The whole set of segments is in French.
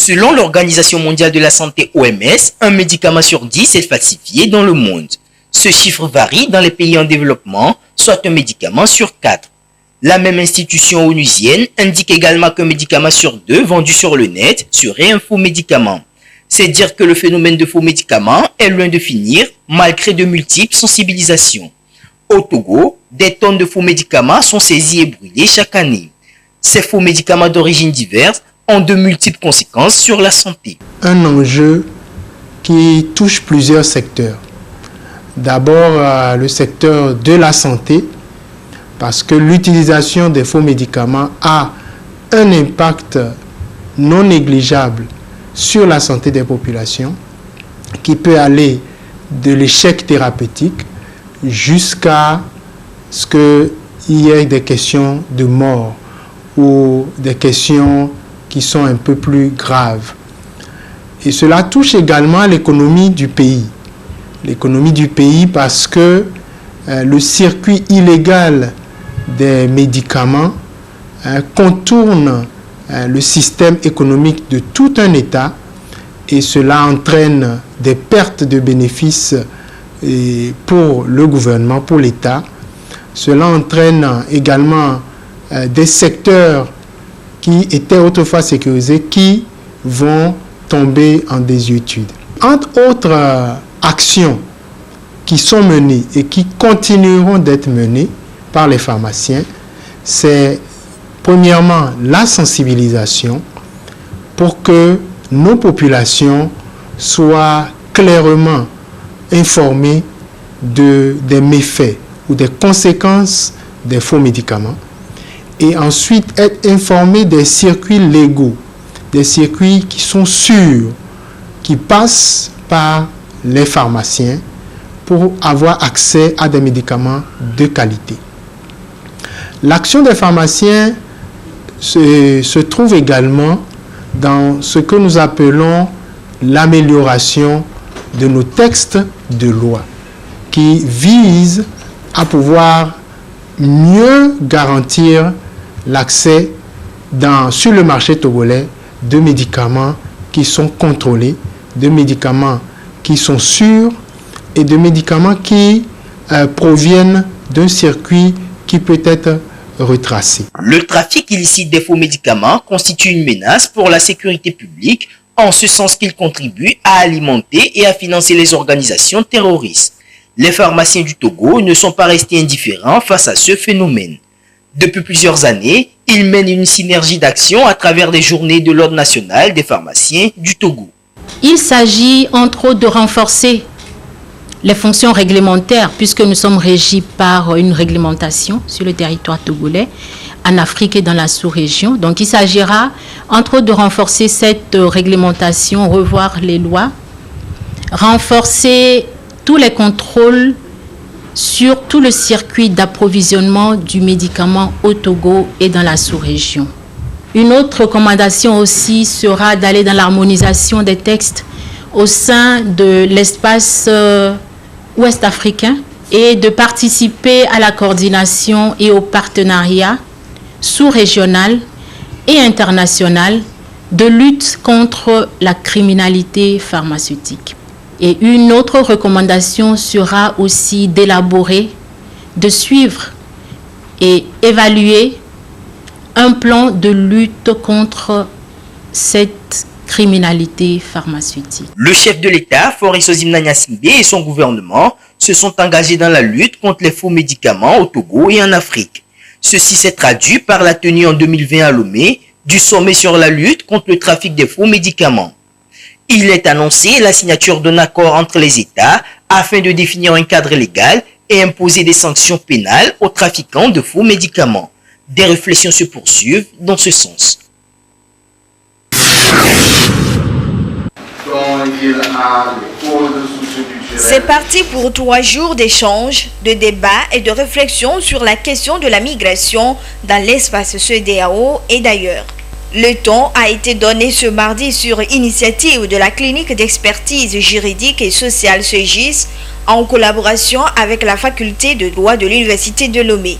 Selon l'Organisation mondiale de la santé OMS, un médicament sur 10 est falsifié dans le monde. Ce chiffre varie dans les pays en développement, soit un médicament sur 4. La même institution onusienne indique également qu'un médicament sur 2 vendu sur le net serait un faux médicament. C'est dire que le phénomène de faux médicaments est loin de finir, malgré de multiples sensibilisations. Au Togo, des tonnes de faux médicaments sont saisis et brûlés chaque année. Ces faux médicaments d'origine diverse ont de multiples conséquences sur la santé. Un enjeu qui touche plusieurs secteurs. D'abord, le secteur de la santé, parce que l'utilisation des faux médicaments a un impact non négligeable sur la santé des populations, qui peut aller de l'échec thérapeutique jusqu'à ce qu'il y ait des questions de mort ou des questions qui sont un peu plus graves. Et cela touche également l'économie du pays. L'économie du pays parce que le circuit illégal des médicaments contourne le système économique de tout un État et cela entraîne des pertes de bénéfices pour le gouvernement, pour l'État. Cela entraîne également des secteurs qui étaient autrefois sécurisés qui vont tomber en désuétude. Entre autres actions qui sont menées et qui continueront d'être menées par les pharmaciens, c'est premièrement la sensibilisation pour que nos populations soient clairement informées des méfaits ou des conséquences des faux médicaments et ensuite être informées des circuits légaux, des circuits qui sont sûrs, qui passent par les pharmaciens pour avoir accès à des médicaments de qualité. L'action des pharmaciens se trouve également dans ce que nous appelons l'amélioration de nos textes de loi qui visent à pouvoir mieux garantir l'accès sur le marché togolais de médicaments qui sont contrôlés, de médicaments qui sont sûrs et de médicaments qui proviennent d'un circuit qui peut être retracé. Le trafic illicite des faux médicaments constitue une menace pour la sécurité publique, en ce sens qu'il contribue à alimenter et à financer les organisations terroristes. Les pharmaciens du Togo ne sont pas restés indifférents face à ce phénomène. Depuis plusieurs années, ils mènent une synergie d'action à travers les journées de l'Ordre national des pharmaciens du Togo. Il s'agit entre autres de renforcer les fonctions réglementaires, puisque nous sommes régis par une réglementation sur le territoire togolais, en Afrique et dans la sous-région. Donc il s'agira entre autres de renforcer cette réglementation, revoir les lois, renforcer tous les contrôles sur tout le circuit d'approvisionnement du médicament au Togo et dans la sous-région. Une autre recommandation aussi sera d'aller dans l'harmonisation des textes au sein de l'espace ouest africain et de participer à la coordination et au partenariat sous-régional et international de lutte contre la criminalité pharmaceutique. Et une autre recommandation sera aussi d'élaborer, de suivre et évaluer un plan de lutte contre cette criminalité pharmaceutique. Le chef de l'État, Faure Ozimna Gnassingbé, et son gouvernement se sont engagés dans la lutte contre les faux médicaments au Togo et en Afrique. Ceci s'est traduit par la tenue en 2020 à Lomé du sommet sur la lutte contre le trafic des faux médicaments. Il est annoncé la signature d'un accord entre les États afin de définir un cadre légal et imposer des sanctions pénales aux trafiquants de faux médicaments. Des réflexions se poursuivent dans ce sens. C'est parti pour 3 jours d'échanges, de débats et de réflexions sur la question de la migration dans l'espace CEDEAO et d'ailleurs. Le ton a été donné ce mardi sur initiative de la clinique d'expertise juridique et sociale CEGIS en collaboration avec la faculté de droit de l'université de Lomé.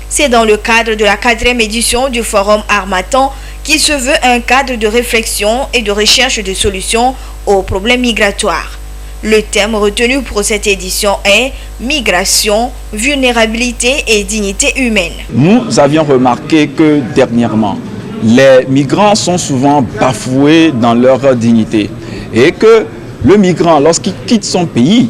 C'est dans le cadre de la 4e édition du forum Harmattan qui se veut un cadre de réflexion et de recherche de solutions aux problèmes migratoires. Le thème retenu pour cette édition est « Migration, vulnérabilité et dignité humaine ». Nous avions remarqué que dernièrement, les migrants sont souvent bafoués dans leur dignité et que le migrant, lorsqu'il quitte son pays,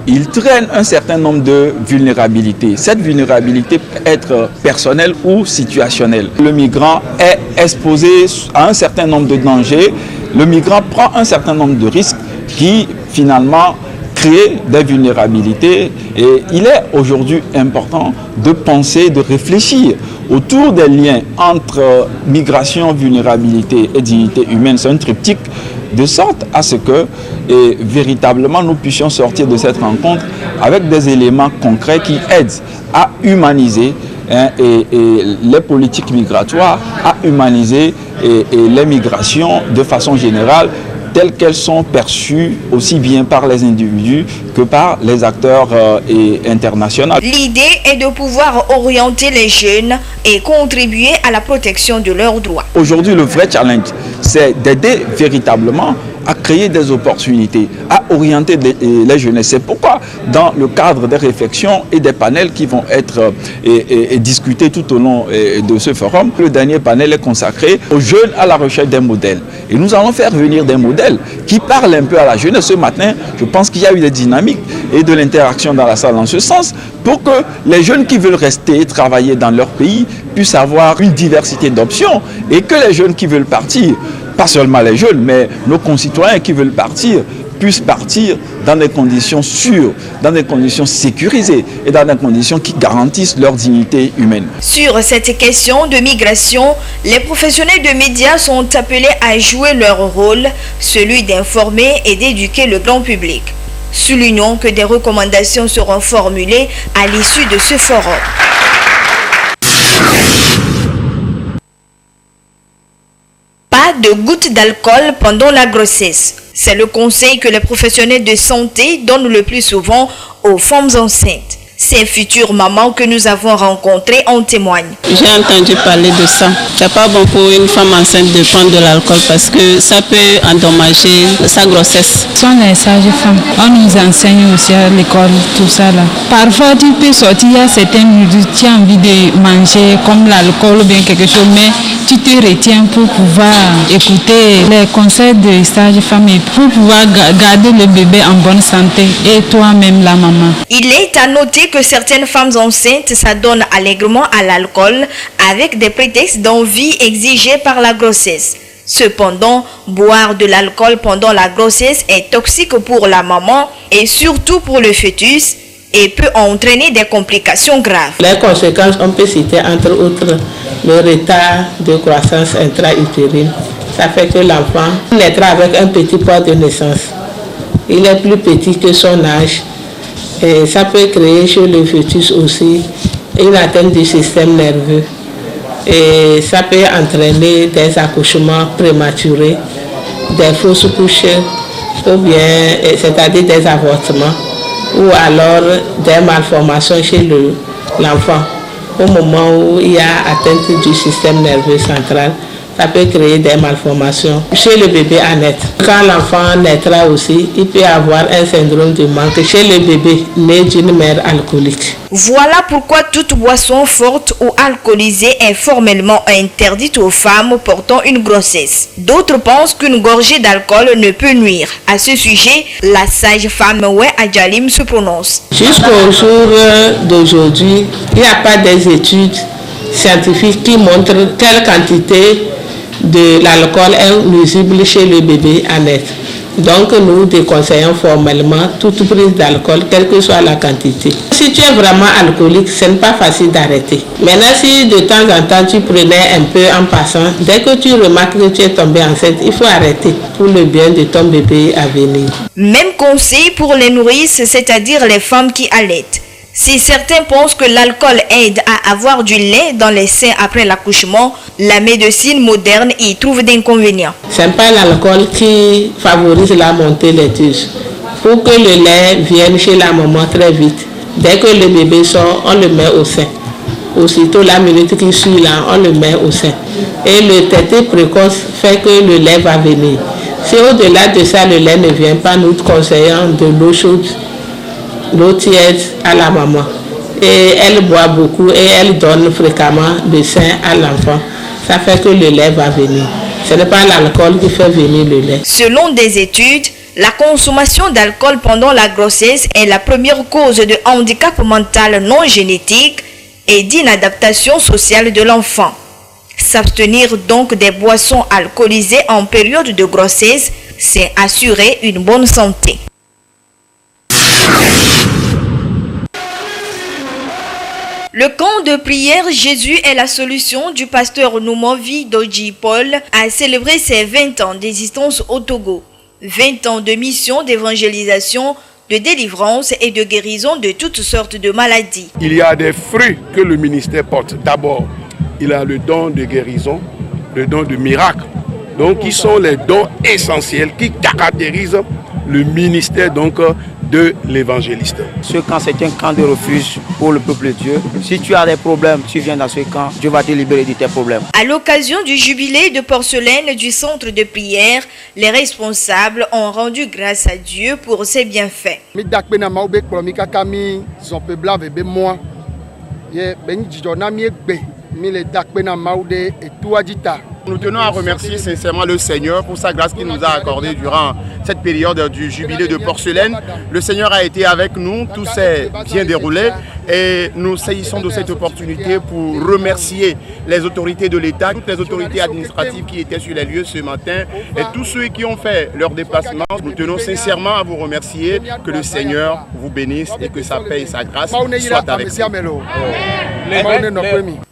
il traîne un certain nombre de vulnérabilités. Cette vulnérabilité peut être personnelle ou situationnelle. Le migrant est exposé à un certain nombre de dangers. Le migrant prend un certain nombre de risques qui, finalement, créent des vulnérabilités. Et il est aujourd'hui important de penser, de réfléchir autour des liens entre migration, vulnérabilité et dignité humaine. C'est un triptyque, de sorte à ce que véritablement nous puissions sortir de cette rencontre avec des éléments concrets qui aident à humaniser les politiques migratoires, à humaniser les migrations de façon générale, telles qu'elles sont perçues aussi bien par les individus que par les acteurs internationaux. L'idée est de pouvoir orienter les jeunes et contribuer à la protection de leurs droits. Aujourd'hui, le vrai challenge, c'est d'aider véritablement à créer des opportunités, à orienter les jeunes. C'est pourquoi, dans le cadre des réflexions et des panels qui vont être discutés tout au long de ce forum, le dernier panel est consacré aux jeunes à la recherche des modèles. Et nous allons faire venir des modèles qui parlent un peu à la jeunesse. Ce matin, je pense qu'il y a eu des dynamiques et de l'interaction dans la salle en ce sens, pour que les jeunes qui veulent rester et travailler dans leur pays puissent avoir une diversité d'options, et que les jeunes qui veulent partir, pas seulement les jeunes, mais nos concitoyens qui veulent partir, puissent partir dans des conditions sûres, dans des conditions sécurisées et dans des conditions qui garantissent leur dignité humaine. Sur cette question de migration, les professionnels de médias sont appelés à jouer leur rôle, celui d'informer et d'éduquer le grand public. Soulignons que des recommandations seront formulées à l'issue de ce forum. Pas de gouttes d'alcool pendant la grossesse. C'est le conseil que les professionnels de santé donnent le plus souvent aux femmes enceintes. Ces futures mamans que nous avons rencontrées en témoignent. J'ai entendu parler de ça. C'est pas bon pour une femme enceinte de prendre de l'alcool parce que ça peut endommager sa grossesse. Ce sont les sages-femmes. On nous enseigne aussi à l'école, tout ça là. Parfois tu peux sortir à certaines minutes, tu as envie de manger comme l'alcool ou bien quelque chose, mais tu te retiens pour pouvoir écouter les conseils des sages-femmes et pour pouvoir garder le bébé en bonne santé et toi-même la maman. Il est à noter que certaines femmes enceintes s'adonnent allègrement à l'alcool avec des prétextes d'envie exigés par la grossesse. Cependant, boire de l'alcool pendant la grossesse est toxique pour la maman et surtout pour le fœtus et peut entraîner des complications graves. Les conséquences, on peut citer entre autres le retard de croissance intra-utérine. Ça fait que l'enfant naîtra avec un petit poids de naissance. Il est plus petit que son âge. Et ça peut créer chez le fœtus aussi une atteinte du système nerveux. Et ça peut entraîner des accouchements prématurés, des fausses couches, ou bien, c'est-à-dire des avortements, ou alors des malformations chez l'enfant. Au moment où il y a atteinte du système nerveux central, ça peut créer des malformations chez le bébé à naître. Quand l'enfant naîtra aussi, il peut avoir un syndrome de manque chez le bébé né d'une mère alcoolique. Voilà pourquoi toute boisson forte ou alcoolisée est formellement interdite aux femmes portant une grossesse. D'autres pensent qu'une gorgée d'alcool ne peut nuire. À ce sujet, la sage-femme Oué Adjalim se prononce. Jusqu'au jour d'aujourd'hui, il n'y a pas des études scientifiques qui montrent quelle quantité de l'alcool est nuisible chez le bébé à naître. Donc nous déconseillons formellement toute prise d'alcool, quelle que soit la quantité. Si tu es vraiment alcoolique, ce n'est pas facile d'arrêter. Maintenant, si de temps en temps tu prenais un peu en passant, dès que tu remarques que tu es tombé enceinte, il faut arrêter pour le bien de ton bébé à venir. Même conseil pour les nourrices, c'est-à-dire les femmes qui allaitent. Si certains pensent que l'alcool aide à avoir du lait dans les seins après l'accouchement, la médecine moderne y trouve d'inconvénients. Ce n'est pas l'alcool qui favorise la montée laiteuse. Pour que le lait vienne chez la maman très vite, dès que le bébé sort, on le met au sein. Aussitôt la minute qui suit là, on le met au sein. Et le tété précoce fait que le lait va venir. Si au-delà de ça, le lait ne vient pas, nous conseillons de l'eau chaude, l'eau tiède à la maman. Et elle boit beaucoup et elle donne fréquemment le sein à l'enfant. Ça fait que le lait va venir. Ce n'est pas l'alcool qui fait venir le lait. Selon des études, la consommation d'alcool pendant la grossesse est la première cause de handicap mental non génétique et d'inadaptation sociale de l'enfant. S'abstenir donc des boissons alcoolisées en période de grossesse, c'est assurer une bonne santé. Le camp de prière Jésus est la solution du pasteur Noumovi Doji Paul a célébré ses 20 ans d'existence au Togo. 20 ans de mission d'évangélisation, de délivrance et de guérison de toutes sortes de maladies. Il y a des fruits que le ministère porte. D'abord, il a le don de guérison, le don de miracle. Donc, qui sont les dons essentiels qui caractérisent le ministère de l'évangéliste. Ce camp, c'est un camp de refuge pour le peuple de Dieu. Si tu as des problèmes, tu viens dans ce camp, Dieu va te libérer de tes problèmes. À l'occasion du jubilé de porcelaine du centre de prière, les responsables ont rendu grâce à Dieu pour ses bienfaits. Nous tenons à remercier sincèrement le Seigneur pour sa grâce qu'il nous a accordée durant cette période du jubilé de porcelaine. Le Seigneur a été avec nous, tout s'est bien déroulé et nous saisissons de cette opportunité pour remercier les autorités de l'État, toutes les autorités administratives qui étaient sur les lieux ce matin et tous ceux qui ont fait leur déplacement. Nous tenons sincèrement à vous remercier, que le Seigneur vous bénisse et que sa paix et sa grâce soient avec vous.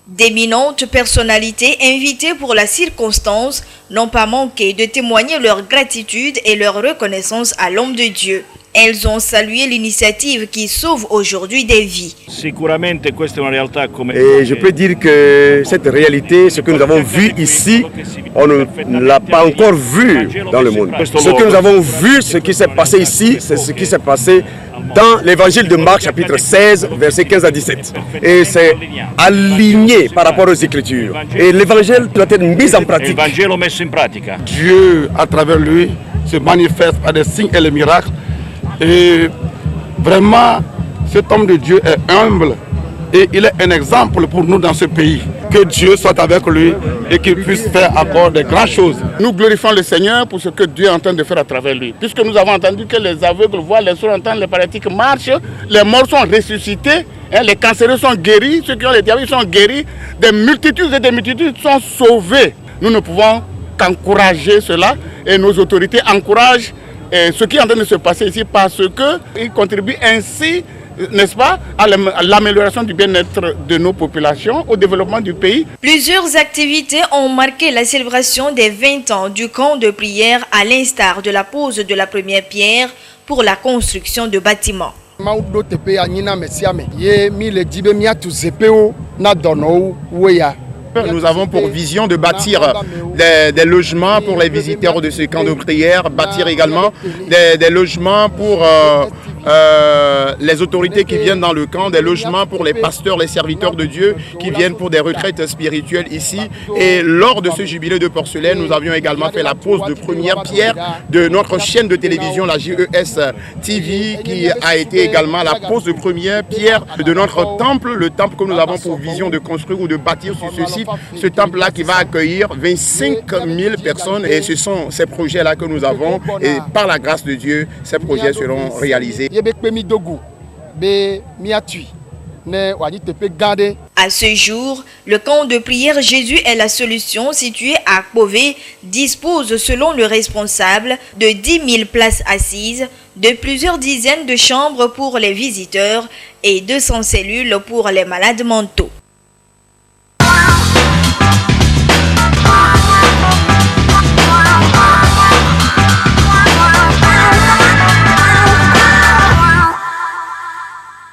D'éminentes personnalités invitées pour la circonstance n'ont pas manqué de témoigner leur gratitude et leur reconnaissance à l'homme de Dieu. Elles ont salué l'initiative qui sauve aujourd'hui des vies. Et je peux dire que cette réalité, ce que nous avons vu ici, on ne l'a pas encore vu dans le monde. Ce que nous avons vu, ce qui s'est passé ici, c'est ce qui s'est passé dans l'évangile de Marc, chapitre 16, versets 15 à 17. Et c'est aligné par rapport aux Écritures. Et l'évangile doit être mis en pratique. Dieu, à travers lui, se manifeste par des signes et les miracles. Et vraiment, cet homme de Dieu est humble et il est un exemple pour nous dans ce pays. Que Dieu soit avec lui et qu'il puisse faire encore de grandes choses. Nous glorifions le Seigneur pour ce que Dieu est en train de faire à travers lui. Puisque nous avons entendu que les aveugles voient, les sourds entendent, les paralytiques marchent, les morts sont ressuscités, les cancéreux sont guéris, ceux qui ont les diabètes sont guéris, des multitudes et des multitudes sont sauvées. Nous ne pouvons qu'encourager cela et nos autorités encouragent ce qui est en train de se passer ici parce qu'ils contribuent ainsi, n'est-ce pas, à l'amélioration du bien-être de nos populations, au développement du pays. Plusieurs activités ont marqué la célébration des 20 ans du camp de prière à l'instar de la pose de la première pierre pour la construction de bâtiments. Nous avons pour vision de bâtir des logements pour les visiteurs de ce camp de prière, bâtir également des logements pour les autorités qui viennent dans le camp, des logements pour les pasteurs, les serviteurs de Dieu qui viennent pour des retraites spirituelles ici. Et lors de ce jubilé de porcelaine, nous avions également fait la pose de première pierre de notre chaîne de télévision, la JES TV, qui a été également la pose de première pierre de notre temple, le temple que nous avons pour vision de construire ou de bâtir sur ce site. Ce temple-là qui va accueillir 25 000 personnes et ce sont ces projets-là que nous avons et par la grâce de Dieu, ces projets seront réalisés. À ce jour, le camp de prière Jésus est la solution situé à Pové dispose selon le responsable de 10 000 places assises, de plusieurs dizaines de chambres pour les visiteurs et 200 cellules pour les malades mentaux.